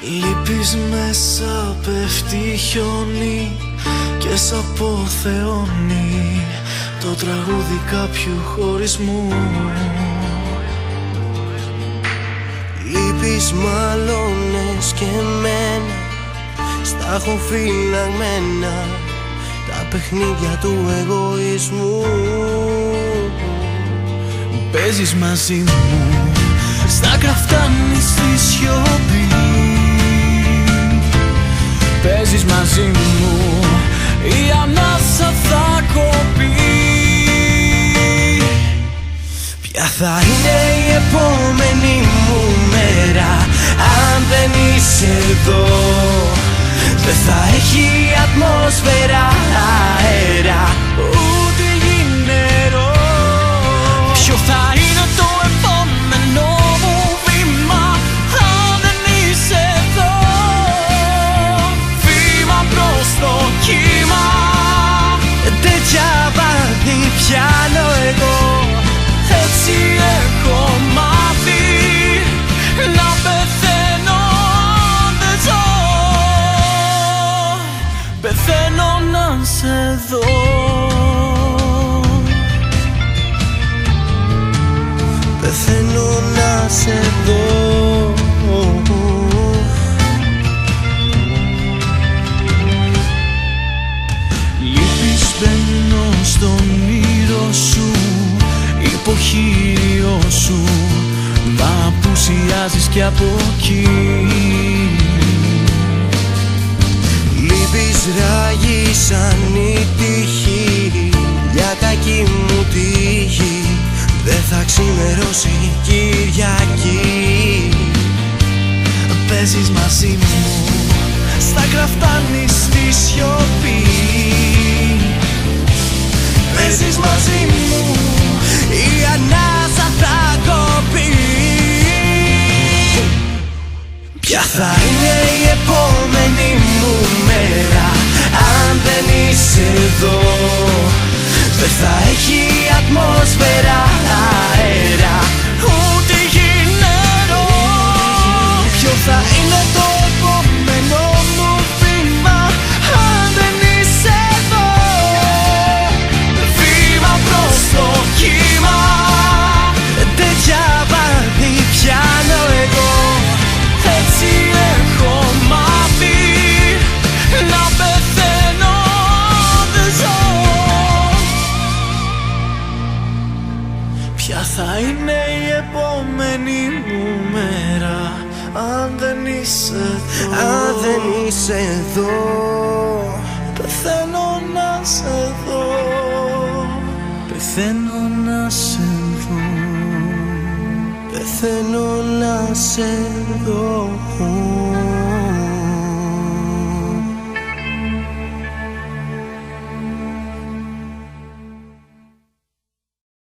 Λείπεις μέσα, πέφτει χιόνι και σ' αποθεώνει το τραγούδι κάποιου χωρισμού. Λείπεις, μαλώνες και εμένα, στα έχω φυλαγμένα τα παιχνίδια του εγωισμού. Παίζεις μαζί μου, στα κραφτάνεις στη σιωπή. Παίζεις μαζί μου, η ανάσα θα κοπεί. Ποια θα είναι η επόμενη μου μέρα αν δεν είσαι εδώ? Δεν θα έχει ατμόσφαιρα, αέρα, ούτε γη νερό. Ποιο θα είναι το επόμενο μου βήμα αν δεν είσαι εδώ? Βήμα προς το κύμα. τέτοια βάθη πιάνω εγώ. Έτσι έχω μάθει να πεθαίνω αν δεν ζω. Πεθαίνω να σε δω. Πεθαίνω να σε δω. Λείπεις, μπαίνω στον όνειρο σου, υποχείριο σου, μα απουσιάζεις κι από εκεί. Λείπεις, ράγει σαν η τύχη, για κακή μου τύχη δεν θα ξημερώσει Κυριακή. Παίζεις μαζί μου, στα κραφτάνεις στη σιωπή. Παίζεις μαζί μου, η ανάσα θα κοπεί. Ποια θα είναι η επόμενη μου μέρα αν δεν είσαι εδώ? Δεν θα έχει ατμόσφαιρα, αέρα, ούτε γη νερό. ποιο θα είναι το επόμενο μου βήμα αν δεν είσαι εδώ? Βήμα προς το κύμα. Τέτοια βάθη πιάνω εγώ. Έτσι έχω μάθει να πεθαίνω αν δεν ζω. Ποια θα είναι η επόμενη μου μέρα αν δεν είσαι εδώ? Αν δεν είσαι εδώ, Πεθαίνω να σε δω. Πεθαίνω να σε δω. πεθαίνω να σε δω.